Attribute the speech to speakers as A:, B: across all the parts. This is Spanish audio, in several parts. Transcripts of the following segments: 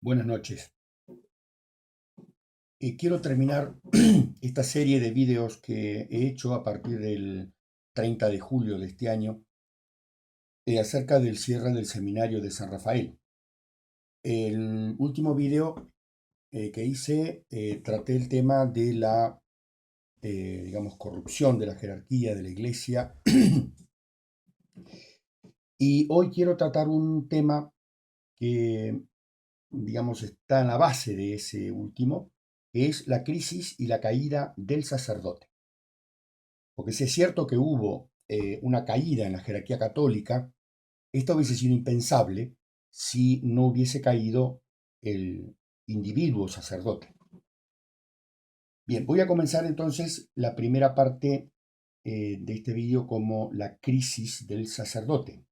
A: Buenas noches. Quiero terminar esta serie de videos que he hecho a partir del 30 de julio de este año acerca del cierre del seminario de San Rafael. El último video que hice traté el tema de la, digamos, corrupción de la jerarquía de la iglesia y hoy quiero tratar un tema que, digamos, está en la base de ese último, que es la crisis y la caída del sacerdote. Porque si es cierto que hubo una caída en la jerarquía católica, esto hubiese sido impensable si no hubiese caído el individuo sacerdote. Bien, voy a comenzar entonces la primera parte de este vídeo como la crisis del sacerdote.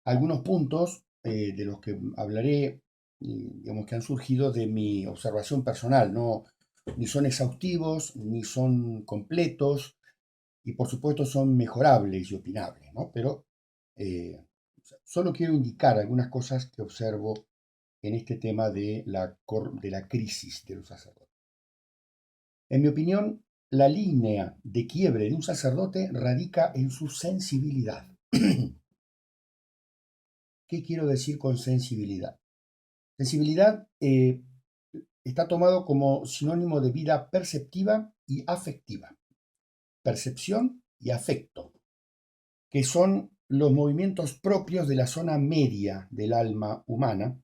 A: Algunos puntos de los que hablaré, digamos que han surgido de mi observación personal, no, ni son exhaustivos, ni son completos, y por supuesto son mejorables y opinables, ¿no? Pero solo quiero indicar algunas cosas que observo en este tema de la crisis de los sacerdotes. En mi opinión, la línea de quiebre de un sacerdote radica en su sensibilidad. ¿Qué quiero decir con sensibilidad? Sensibilidad está tomado como sinónimo de vida perceptiva y afectiva. Percepción y afecto, que son los movimientos propios de la zona media del alma humana.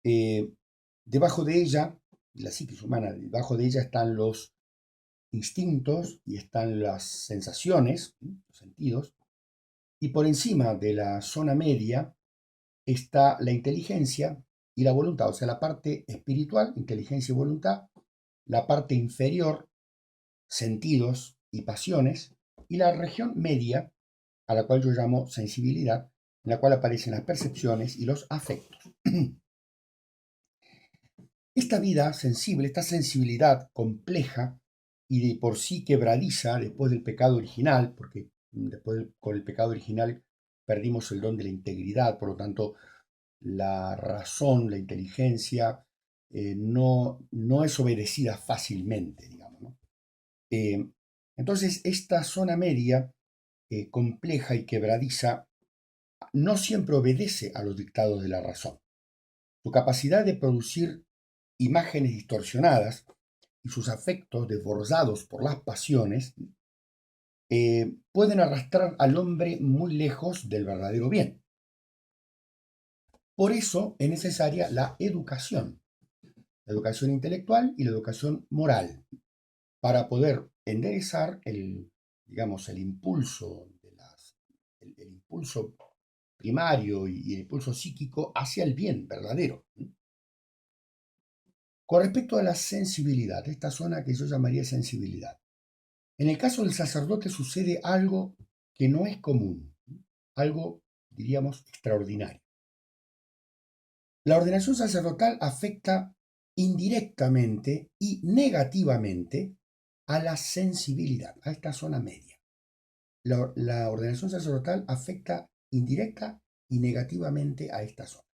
A: Eh, Debajo de ella, la psiquis humana, debajo de ella están los instintos y están las sensaciones, los sentidos, y por encima de la zona media está la inteligencia y la voluntad, o sea, la parte espiritual, inteligencia y voluntad, la parte inferior, sentidos y pasiones, y la región media, a la cual yo llamo sensibilidad, en la cual aparecen las percepciones y los afectos. Esta vida sensible, esta sensibilidad compleja y de por sí quebradiza después del pecado original, porque con el pecado original perdimos el don de la integridad, por lo tanto la razón, la inteligencia no es obedecida fácilmente, digamos, ¿no? Eh, entonces esta zona media compleja y quebradiza no siempre obedece a los dictados de la razón. Su capacidad de producir imágenes distorsionadas y sus afectos desbordados por las pasiones pueden arrastrar al hombre muy lejos del verdadero bien. Por eso es necesaria la educación intelectual y la educación moral, para poder enderezar digamos, el impulso, el impulso primario y el impulso psíquico hacia el bien verdadero. Con respecto a la sensibilidad, esta zona que yo llamaría sensibilidad, en el caso del sacerdote sucede algo que no es común, algo, diríamos, extraordinario. La ordenación sacerdotal afecta indirectamente y negativamente a la sensibilidad, a esta zona media. La ordenación sacerdotal afecta indirecta y negativamente a esta zona.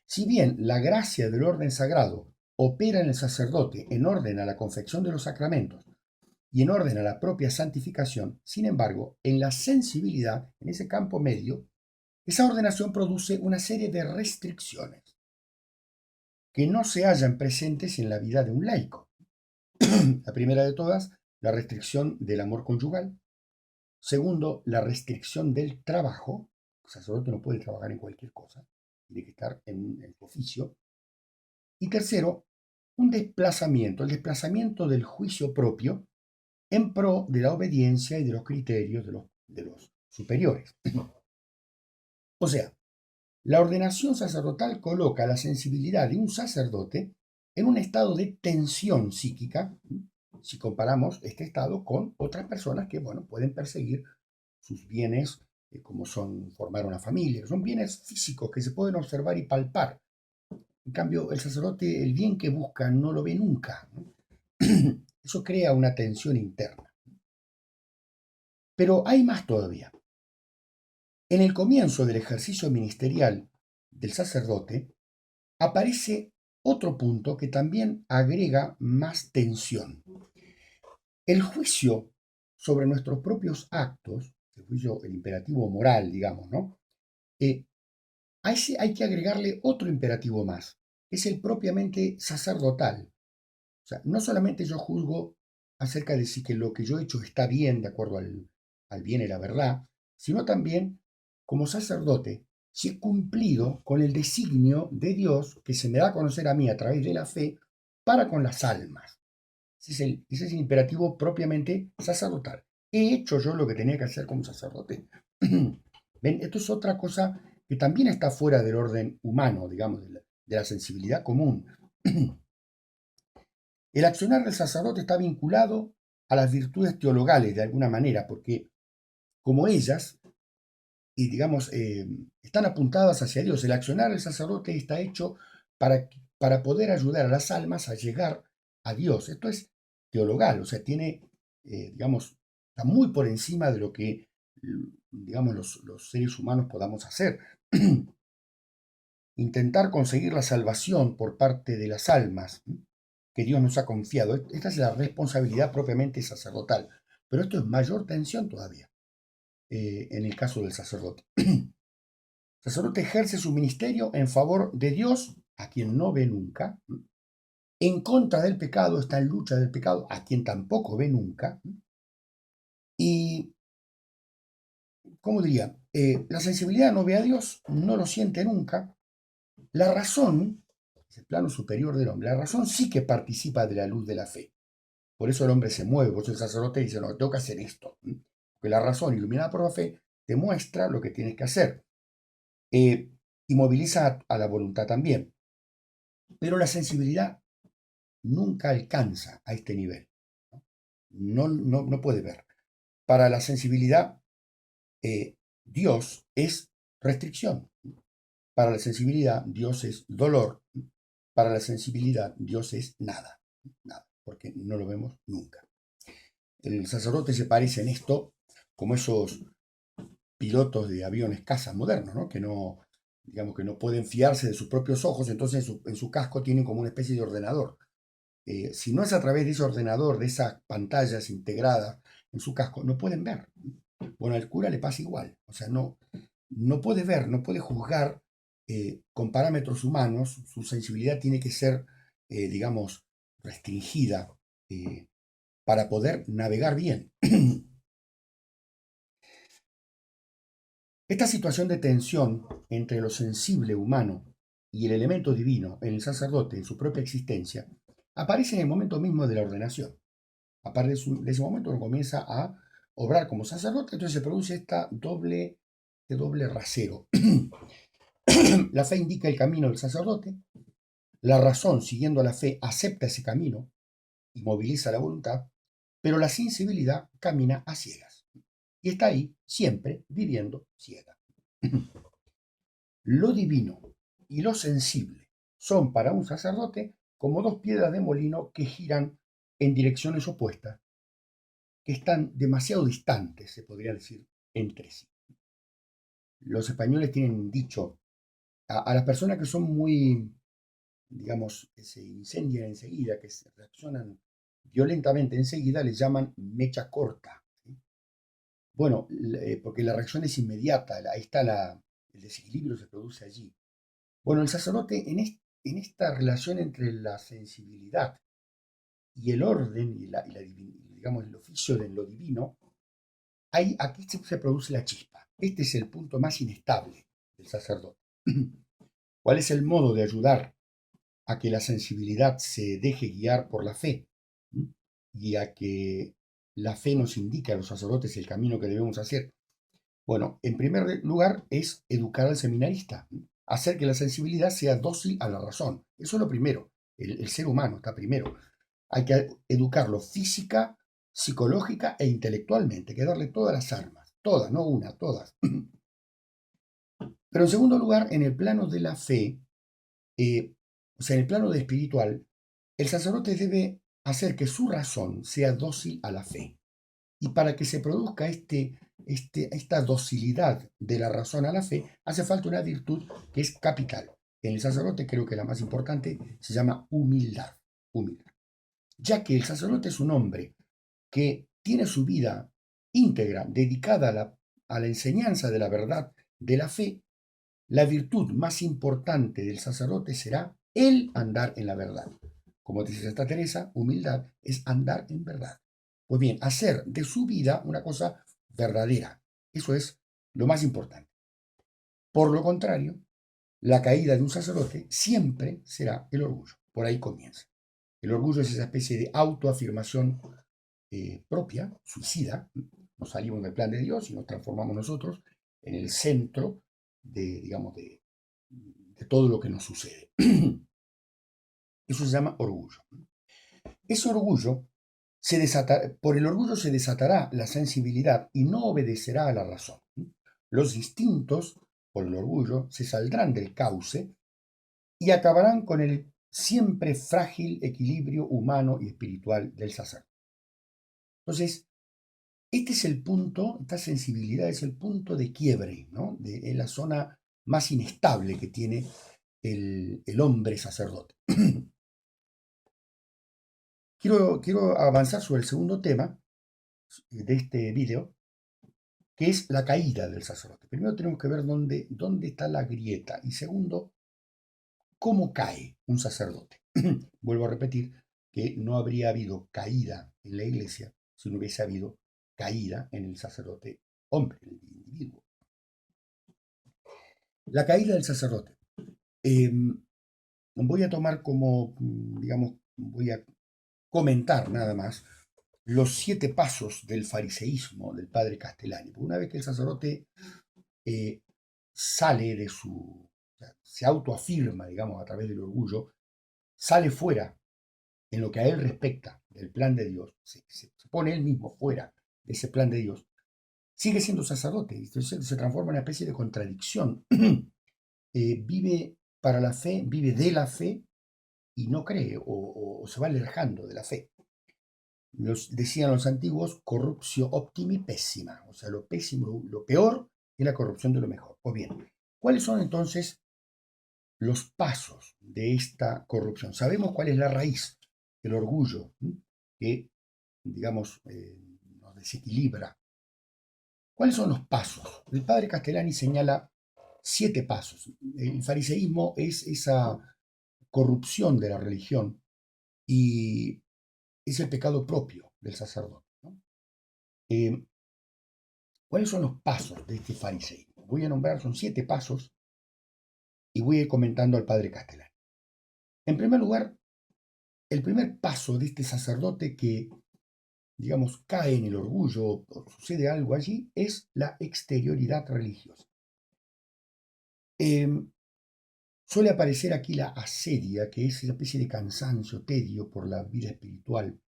A: Si bien la gracia del orden sagrado opera en el sacerdote en orden a la confección de los sacramentos y en orden a la propia santificación, sin embargo, en la sensibilidad, en ese campo medio, esa ordenación produce una serie de restricciones que no se hallan presentes en la vida de un laico. La primera de todas, la restricción del amor conyugal. Segundo, la restricción del trabajo. El sacerdote no puede trabajar en cualquier cosa, tiene que estar en el oficio. Y tercero, el desplazamiento del juicio propio en pro de la obediencia y de los criterios de los superiores. O sea, la ordenación sacerdotal coloca la sensibilidad de un sacerdote en un estado de tensión psíquica, si comparamos este estado con otras personas que, bueno, pueden perseguir sus bienes, como son formar una familia, son bienes físicos que se pueden observar y palpar. En cambio, el sacerdote, el bien que busca, no lo ve nunca, ¿no? Eso crea una tensión interna. Pero hay más todavía. En el comienzo del ejercicio ministerial del sacerdote, aparece otro punto que también agrega más tensión. El juicio sobre nuestros propios actos, el juicio, el imperativo moral, digamos, ¿no? A ese hay que agregarle otro imperativo más, que es el propiamente sacerdotal. O sea, no solamente yo juzgo acerca de si que lo que yo he hecho está bien, de acuerdo al bien y la verdad, sino también, como sacerdote, si he cumplido con el designio de Dios que se me da a conocer a mí a través de la fe para con las almas. Ese es el imperativo propiamente sacerdotal. ¿He hecho yo lo que tenía que hacer como sacerdote? ¿Ven? Esto es otra cosa que también está fuera del orden humano, digamos, de la sensibilidad común. El accionar del sacerdote está vinculado a las virtudes teologales de alguna manera, porque como ellas, y digamos, están apuntadas hacia Dios, el accionar del sacerdote está hecho para poder ayudar a las almas a llegar a Dios. Esto es teologal, o sea, tiene, digamos, está muy por encima de lo que, digamos, los seres humanos podamos hacer. Intentar conseguir la salvación por parte de las almas que Dios nos ha confiado. Esta es la responsabilidad propiamente sacerdotal. Pero esto es mayor tensión todavía en el caso del sacerdote. El sacerdote ejerce su ministerio en favor de Dios, a quien no ve nunca, en contra del pecado, está en lucha del pecado, a quien tampoco ve nunca. Y, ¿cómo diría? La sensibilidad no ve a Dios, no lo siente nunca. La razón, es el plano superior del hombre, la razón sí que participa de la luz de la fe. Por eso el hombre se mueve, por eso el sacerdote dice, no, tengo que hacer esto. Porque la razón, iluminada por la fe, te muestra lo que tienes que hacer. Y moviliza a la voluntad también. Pero la sensibilidad nunca alcanza a este nivel. No puede ver. Para la sensibilidad, Dios es restricción. Para la sensibilidad, Dios es dolor. Para la sensibilidad, Dios es nada. Nada, porque no lo vemos nunca. El sacerdote se parece en esto como esos pilotos de aviones caza modernos, ¿no? Digamos que no pueden fiarse de sus propios ojos, entonces en su casco tienen como una especie de ordenador. Si no es a través de ese ordenador, de esas pantallas integradas en su casco, no pueden ver. Bueno, al cura le pasa igual, o sea, no puede ver, no puede juzgar con parámetros humanos, su sensibilidad tiene que ser, digamos, restringida para poder navegar bien. Esta situación de tensión entre lo sensible humano y el elemento divino en el sacerdote, en su propia existencia, aparece en el momento mismo de la ordenación. A partir de ese momento uno comienza a obrar como sacerdote, entonces se produce este doble rasero. La fe indica el camino del sacerdote, la razón, siguiendo la fe, acepta ese camino y moviliza la voluntad, pero la sensibilidad camina a ciegas y está ahí siempre viviendo ciega. Lo divino y lo sensible son para un sacerdote como dos piedras de molino que giran en direcciones opuestas, que están demasiado distantes, se podría decir, entre sí. Los españoles tienen un dicho, a las personas que son muy, digamos, que se incendian enseguida, que se reaccionan violentamente enseguida, les llaman mecha corta. ¿Sí? Bueno, porque la reacción es inmediata, ahí está el desequilibrio se produce allí. Bueno, el sacerdote en esta relación entre la sensibilidad y el orden digamos, el oficio de lo divino, aquí se produce la chispa. Este es el punto más inestable del sacerdote. ¿Cuál es el modo de ayudar a que la sensibilidad se deje guiar por la fe? Y a que la fe nos indique a los sacerdotes el camino que debemos hacer. Bueno, en primer lugar es educar al seminarista, hacer que la sensibilidad sea dócil a la razón. Eso es lo primero. El ser humano está primero. Hay que educarlo física, psicológica e intelectualmente. Hay que darle todas las armas. Todas, no una, todas. Pero en segundo lugar, en el plano de la fe, o sea, en el plano de espiritual, el sacerdote debe hacer que su razón sea dócil a la fe. Y para que se produzca esta docilidad de la razón a la fe, hace falta una virtud que es capital, En el sacerdote creo que la más importante se llama humildad. Humildad. Ya que el sacerdote es un hombre que tiene su vida íntegra dedicada a la enseñanza de la verdad de la fe, la virtud más importante del sacerdote será el andar en la verdad. Como dice Santa Teresa, humildad es andar en verdad. Pues bien, hacer de su vida una cosa verdadera. Eso es lo más importante. Por lo contrario, la caída de un sacerdote siempre será el orgullo. Por ahí comienza. El orgullo es esa especie de autoafirmación propia, suicida. Nos salimos del plan de Dios y nos transformamos nosotros en el centro de, digamos, de todo lo que nos sucede. Eso se llama orgullo. Ese orgullo por el orgullo se desatará la sensibilidad y no obedecerá a la razón. Los instintos, por el orgullo, se saldrán del cauce y acabarán con el siempre frágil equilibrio humano y espiritual del sacerdote. Entonces, este es el punto, esta sensibilidad es el punto de quiebre, ¿no? Es la zona más inestable que tiene el hombre sacerdote. Quiero avanzar sobre el segundo tema de este video, que es la caída del sacerdote. Primero tenemos que ver dónde está la grieta y segundo, cómo cae un sacerdote. Vuelvo a repetir que no habría habido caída en la iglesia si no hubiese habido caída en el sacerdote hombre, el individuo. La caída del sacerdote. Voy a tomar como, digamos, voy a comentar nada más los 7 pasos del fariseísmo del padre Castellani. Porque una vez que el sacerdote sale de su, se autoafirma, digamos, a través del orgullo, sale fuera en lo que a él respecta del plan de Dios, se pone él mismo fuera de ese plan de Dios, sigue siendo sacerdote, entonces se transforma en una especie de contradicción. Vive para la fe, vive de la fe y no cree o se va alejando de la fe. Decían los antiguos, corruptio optimi pésima, o sea, lo pésimo, lo peor es la corrupción de lo mejor. O bien, ¿cuáles son entonces los pasos de esta corrupción? Sabemos cuál es la raíz, el orgullo, que, digamos, nos desequilibra. ¿Cuáles son los pasos? El padre Castellani señala 7 pasos. El fariseísmo es esa corrupción de la religión y es el pecado propio del sacerdote, ¿no? ¿Cuáles son los pasos de este fariseísmo? Voy a nombrar, son 7 pasos y voy a ir comentando al padre Castellani. En primer lugar, el primer paso de este sacerdote que, digamos, cae en el orgullo o sucede algo allí es la exterioridad religiosa. Suele aparecer aquí la asedia, que es una especie de cansancio, tedio por la vida espiritual.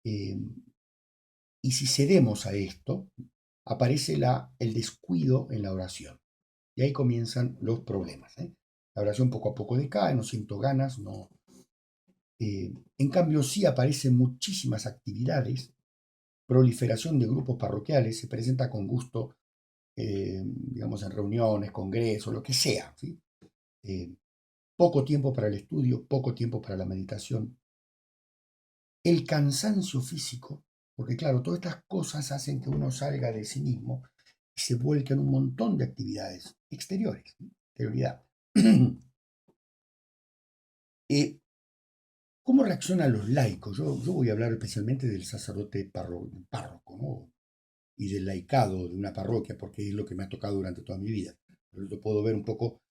A: Y si cedemos a esto, aparece el descuido en la oración. Y ahí comienzan los problemas. La oración poco a poco decae, no siento ganas, no. En cambio, sí aparecen muchísimas actividades, proliferación de grupos parroquiales, se presenta con gusto, digamos, en reuniones, congresos, lo que sea. ¿Sí? Poco tiempo para el estudio, poco tiempo para la meditación. El cansancio físico, porque claro, todas estas cosas hacen que uno salga de sí mismo y se vuelque en un montón de actividades exteriores, exterioridad. ¿Cómo reaccionan los laicos? Yo voy a hablar especialmente del sacerdote párroco, ¿no? Y del laicado de una parroquia, porque es lo que me ha tocado durante toda mi vida. Pero yo puedo ver un poco,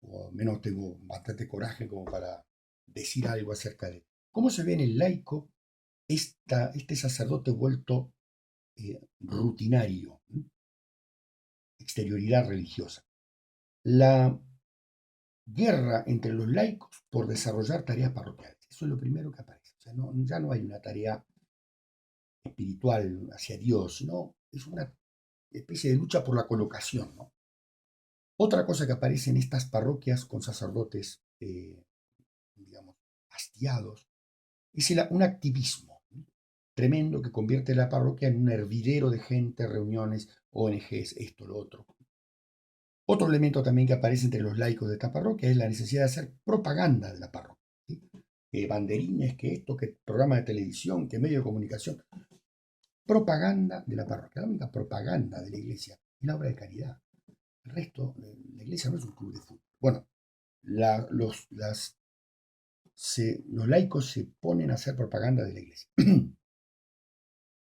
A: o al menos tengo bastante coraje como para decir algo acerca de cómo se ve en el laico este sacerdote vuelto rutinario, exterioridad religiosa. La guerra entre los laicos por desarrollar tareas parroquiales. Eso es lo primero que aparece. O sea, ya no hay una tarea espiritual hacia Dios, sino es una especie de lucha por la colocación, ¿no? Otra cosa que aparece en estas parroquias con sacerdotes, digamos, hastiados, es un activismo, ¿no? Tremendo que convierte la parroquia en un hervidero de gente, reuniones, ONGs, esto, lo otro. Otro elemento también que aparece entre los laicos de esta parroquia es la necesidad de hacer propaganda de la parroquia. ¿Sí? Que banderines, que esto, que programa de televisión, que medio de comunicación. Propaganda de la parroquia. La única propaganda de la iglesia es la obra de caridad. El resto, la iglesia no es un club de fútbol. Bueno, los laicos se ponen a hacer propaganda de la iglesia.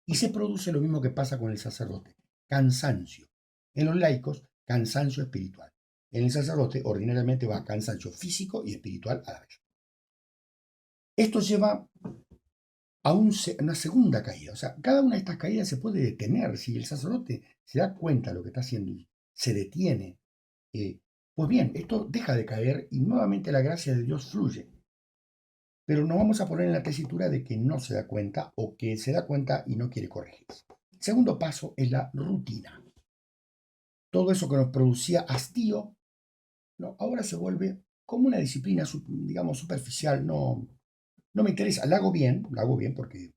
A: Y se produce lo mismo que pasa con el sacerdote, cansancio. En los laicos, cansancio espiritual. En el sacerdote, ordinariamente va cansancio físico y espiritual a la vez. Esto lleva a una segunda caída. O sea, cada una de estas caídas se puede detener. Si el sacerdote se da cuenta de lo que está haciendo y se detiene, pues bien, esto deja de caer y nuevamente la gracia de Dios fluye. Pero nos vamos a poner en la tesitura de que no se da cuenta o que se da cuenta y no quiere corregirse. El segundo paso es la rutina. Todo eso que nos producía hastío, ¿no? Ahora se vuelve como una disciplina, digamos, superficial. No, no me interesa. La hago bien porque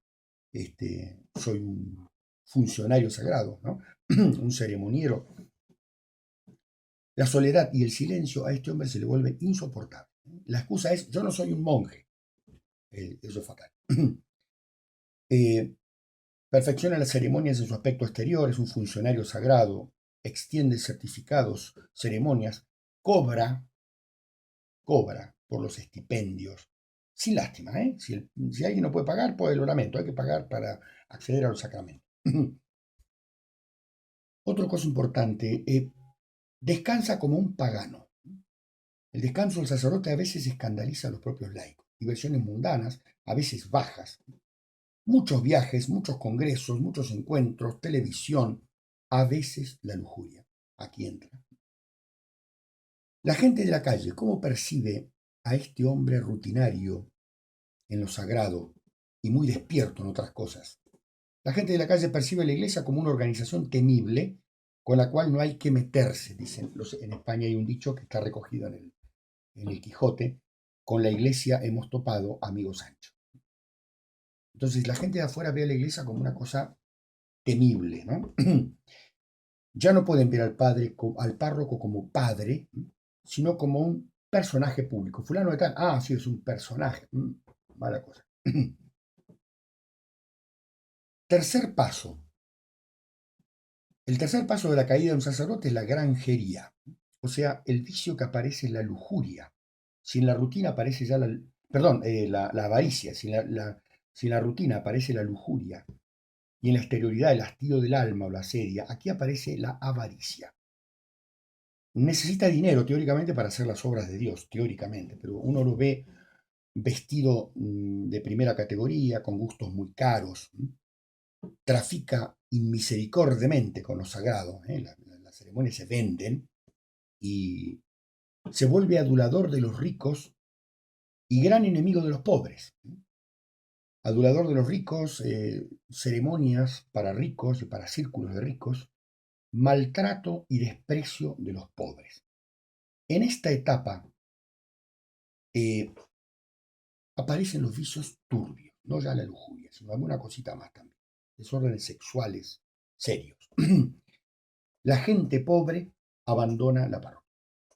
A: soy un funcionario sagrado, ¿no? Un ceremoniero. La soledad y el silencio a este hombre se le vuelve insoportable. La excusa es, yo no soy un monje. Eso es fatal. Perfecciona las ceremonias en su aspecto exterior, es un funcionario sagrado, extiende certificados, ceremonias, cobra por los estipendios, sin lástima, ¿eh? Si alguien no puede pagar, pues lo lamento, hay que pagar para acceder a los sacramentos. Otra cosa importante, descansa como un pagano. El descanso del sacerdote a veces escandaliza a los propios laicos, diversiones mundanas, a veces bajas, muchos viajes, muchos congresos, muchos encuentros, televisión, a veces la lujuria. Aquí entra. La gente de la calle, ¿cómo percibe a este hombre rutinario en lo sagrado y muy despierto en otras cosas? La gente de la calle percibe a la iglesia como una organización temible con la cual no hay que meterse, dicen. En España hay un dicho que está recogido en el Quijote: con la iglesia hemos topado, amigo Sancho. Entonces la gente de afuera ve a la iglesia como una cosa temible, ¿no? Ya no pueden ver al párroco como padre, sino como un personaje público. Fulano de tal, sí, es un personaje. Mala cosa. Tercer paso. El tercer paso de la caída de un sacerdote es la granjería, o sea, el vicio que aparece en la lujuria. Si en la rutina aparece ya la avaricia, si en la rutina aparece la lujuria y en la exterioridad el hastío del alma o la sedia, aquí aparece la avaricia. Necesita dinero teóricamente para hacer las obras de Dios, teóricamente, pero uno lo ve vestido de primera categoría, con gustos muy caros, trafica inmisericordiamente con lo sagrado, las ceremonias se venden y se vuelve adulador de los ricos y gran enemigo de los pobres. Adulador de los ricos, ceremonias para ricos y para círculos de ricos, maltrato y desprecio de los pobres. En esta etapa aparecen los vicios turbios, no ya la lujuria, sino alguna cosita más también. Desórdenes sexuales serios. La gente pobre abandona la parroquia.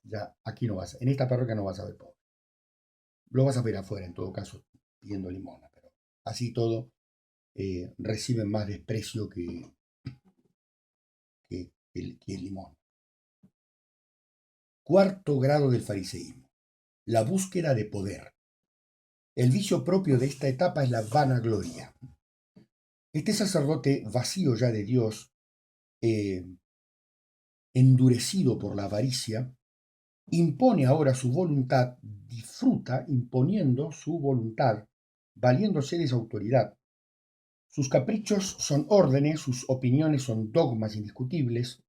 A: Ya aquí no vas, en esta parroquia no vas a ver pobre. Lo vas a ver afuera, en todo caso, pidiendo limosna, pero así todo reciben más desprecio que el limón. Cuarto grado del fariseísmo, la búsqueda de poder. El vicio propio de esta etapa es la vanagloria. Este sacerdote vacío ya de Dios, endurecido por la avaricia, impone ahora su voluntad, disfruta imponiendo su voluntad, valiéndose de su autoridad. Sus caprichos son órdenes, sus opiniones son dogmas indiscutibles.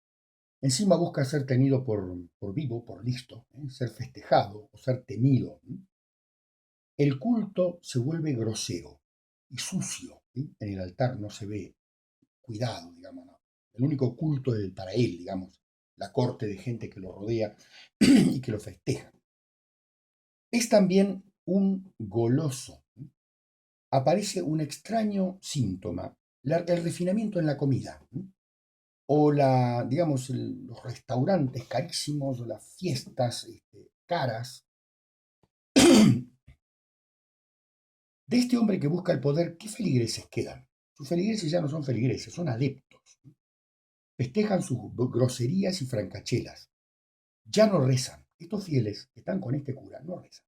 A: Encima busca ser tenido por vivo, por listo, ser festejado o ser temido. El culto se vuelve grosero y sucio. ¿Sí? En el altar no se ve cuidado, digamos. ¿No? El único culto es para él, digamos, la corte de gente que lo rodea y que lo festeja. Es también un goloso. Aparece un extraño síntoma, el refinamiento en la comida. o digamos, los restaurantes carísimos o las fiestas caras. De este hombre que busca el poder, ¿qué feligreses quedan? Sus feligreses ya no son feligreses, son adeptos. Festejan sus groserías y francachelas. Ya no rezan. Estos fieles que están con este cura no rezan.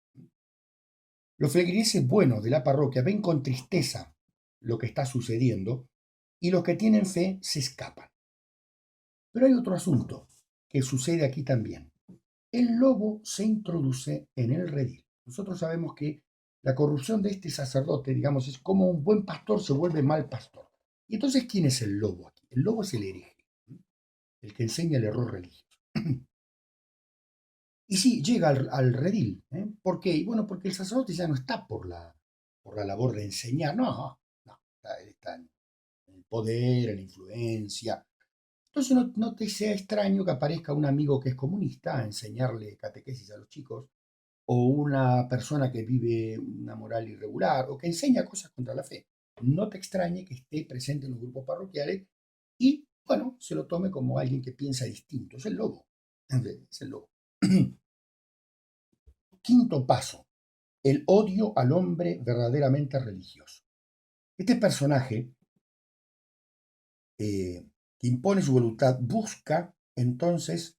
A: Los feligreses buenos de la parroquia ven con tristeza lo que está sucediendo y los que tienen fe se escapan. Pero hay otro asunto que sucede aquí también. El lobo se introduce en el redil. Nosotros sabemos que la corrupción de este sacerdote, digamos, es como un buen pastor se vuelve mal pastor. Y entonces, ¿quién es el lobo aquí? El lobo es el hereje, el que enseña el error religioso. Y sí, llega al redil. ¿Por qué? Y bueno, porque el sacerdote ya no está por la labor de enseñar, no, está en el poder, en la influencia. Entonces no te sea extraño que aparezca un amigo que es comunista a enseñarle catequesis a los chicos, o una persona que vive una moral irregular, o que enseña cosas contra la fe. No te extrañe que esté presente en los grupos parroquiales y, bueno, se lo tome como alguien que piensa distinto. Es el lobo. Es el lobo. Quinto paso, el odio al hombre verdaderamente religioso. Este personaje que impone su voluntad busca entonces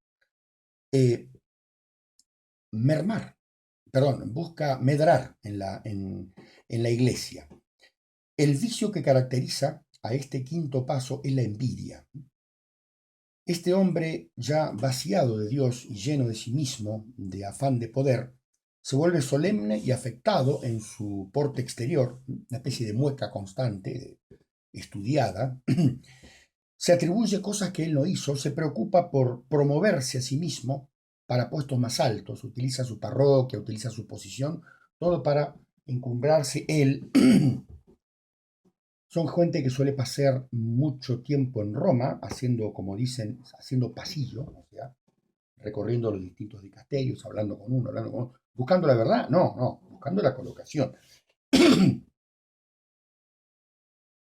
A: eh, busca medrar en la iglesia. El vicio que caracteriza a este quinto paso es la envidia. Este hombre ya vaciado de Dios y lleno de sí mismo, de afán de poder, se vuelve solemne y afectado en su porte exterior, una especie de mueca constante, estudiada. Se atribuye cosas que él no hizo, se preocupa por promoverse a sí mismo para puestos más altos, utiliza su parroquia, utiliza su posición, todo para encumbrarse él. Son gente que suele pasar mucho tiempo en Roma, haciendo, como dicen, haciendo pasillo, o sea, recorriendo los distintos dicasterios, hablando con uno, hablando con otro, buscando la verdad, no, buscando la colocación.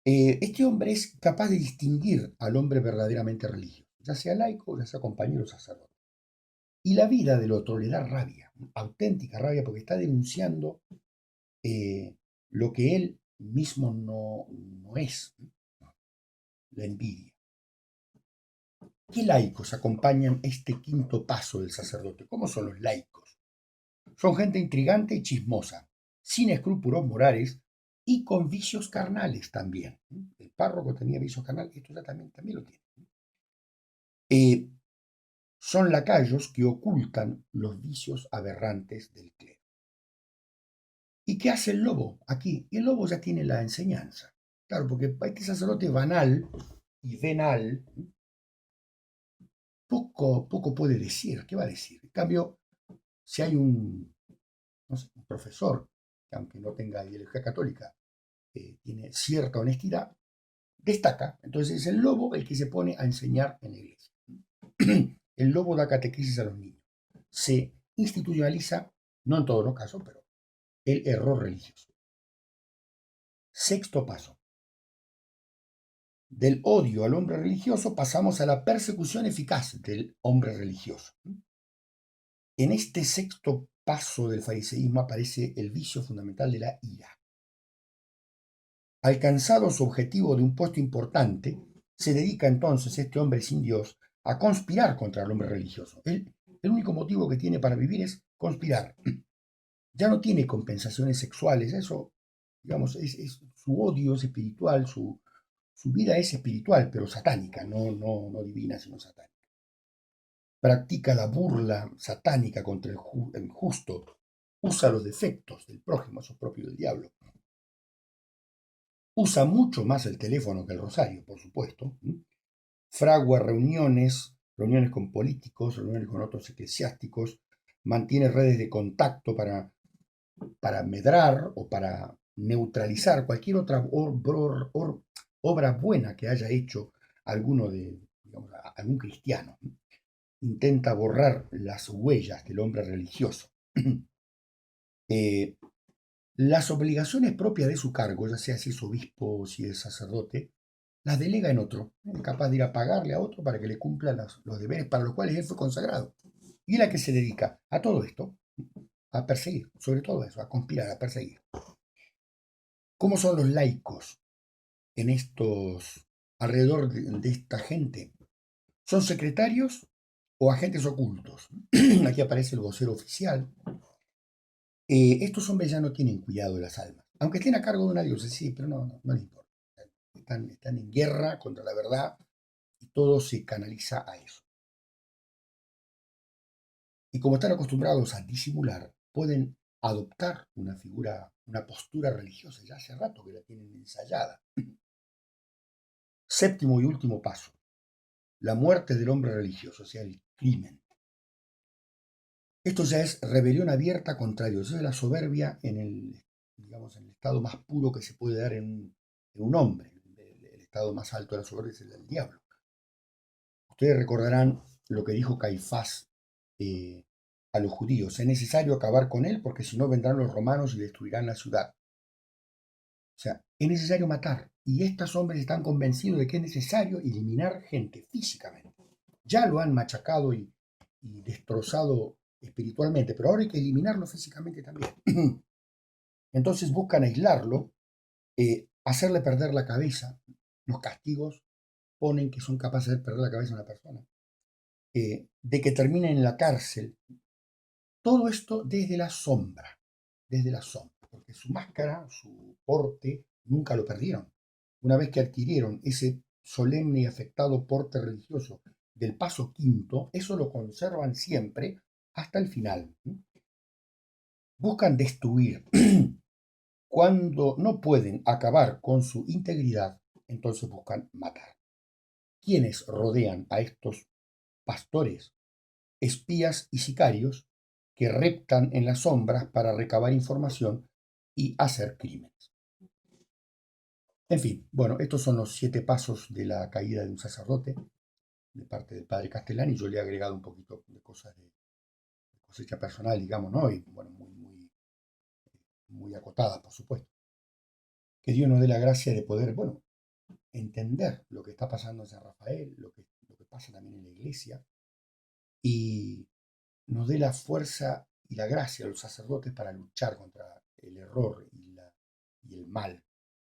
A: Este hombre es capaz de distinguir al hombre verdaderamente religioso, ya sea laico, ya sea compañero sacerdote. Y la vida del otro le da rabia, auténtica rabia, porque está denunciando lo que él mismo no es, la envidia. ¿Qué laicos acompañan este quinto paso del sacerdote? ¿Cómo son los laicos? Son gente intrigante y chismosa, sin escrúpulos morales y con vicios carnales también. El párroco tenía vicios carnales, esto ya también lo tiene. Eh, Son lacayos que ocultan los vicios aberrantes del clero. ¿Y qué hace el lobo aquí? Y el lobo ya tiene la enseñanza. Claro, porque este sacerdote banal y venal poco puede decir. ¿Qué va a decir? En cambio, si hay no sé, un profesor que aunque no tenga ideología católica, tiene cierta honestidad, destaca. Entonces es el lobo el que se pone a enseñar en la iglesia. El lobo da catequesis a los niños. Se institucionaliza, no en todos los casos, pero el error religioso. Sexto paso. Del odio al hombre religioso pasamos a la persecución eficaz del hombre religioso. En este sexto paso del fariseísmo aparece el vicio fundamental de la ira. Alcanzado su objetivo de un puesto importante, se dedica entonces este hombre sin Dios a conspirar contra el hombre religioso. El único motivo que tiene para vivir es conspirar. Ya no tiene compensaciones sexuales, eso, digamos, su odio es espiritual, su vida es espiritual, pero satánica, no divina, sino satánica. Practica la burla satánica contra el justo, usa los defectos del prójimo, eso es propio del diablo. Usa mucho más el teléfono que el rosario, por supuesto. Fragua reuniones con políticos, reuniones con otros eclesiásticos, mantiene redes de contacto para medrar o para neutralizar cualquier otra obra buena que haya hecho algún cristiano. Intenta borrar las huellas del hombre religioso. Las obligaciones propias de su cargo, ya sea si es obispo o si es sacerdote, las delega en otro, es capaz de ir a pagarle a otro para que le cumpla los deberes para los cuales él fue consagrado. Y la que se dedica a todo esto, a perseguir, sobre todo eso, a conspirar, a perseguir. ¿Cómo son los laicos en estos, alrededor de esta gente? ¿Son secretarios o agentes ocultos? Aquí aparece el vocero oficial. Estos hombres ya no tienen cuidado de las almas, aunque estén a cargo de una diócesis, sí, pero no les importa. Están en guerra contra la verdad y todo se canaliza a eso. Y como están acostumbrados a disimular, pueden adoptar una figura, una postura religiosa, ya hace rato que la tienen ensayada. Séptimo y último paso, la muerte del hombre religioso, o sea, el crimen. Esto ya es rebelión abierta contra Dios, es la soberbia digamos, en el estado más puro que se puede dar en un hombre. El estado más alto de la soberbia es el del diablo. Ustedes recordarán lo que dijo Caifás a los judíos: es necesario acabar con él porque si no vendrán los romanos y destruirán la ciudad. O sea, es necesario matar. Y estos hombres están convencidos de que es necesario eliminar gente físicamente. Ya lo han machacado y destrozado espiritualmente, pero ahora hay que eliminarlo físicamente también. Entonces buscan aislarlo, hacerle perder la cabeza. Los castigos ponen que son capaces de perder la cabeza a una persona, de que termine en la cárcel. Todo esto desde la sombra, porque su máscara, su porte, nunca lo perdieron. Una vez que adquirieron ese solemne y afectado porte religioso del paso quinto, eso lo conservan siempre hasta el final. Buscan destruir. Cuando no pueden acabar con su integridad, entonces buscan matar. ¿Quiénes rodean a estos pastores, espías y sicarios que reptan en las sombras para recabar información y hacer crímenes? En fin, bueno, estos son los 7 pasos de la caída de un sacerdote de parte del padre Castellani. Yo le he agregado un poquito de cosas de cosecha personal, digamos, ¿no? Y bueno, muy acotada, por supuesto. Que Dios nos dé la gracia de poder, bueno, entender lo que está pasando en San Rafael, lo que pasa también en la iglesia, y nos dé la fuerza y la gracia a los sacerdotes para luchar contra el error y el mal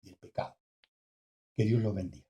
A: y el pecado. Que Dios los bendiga.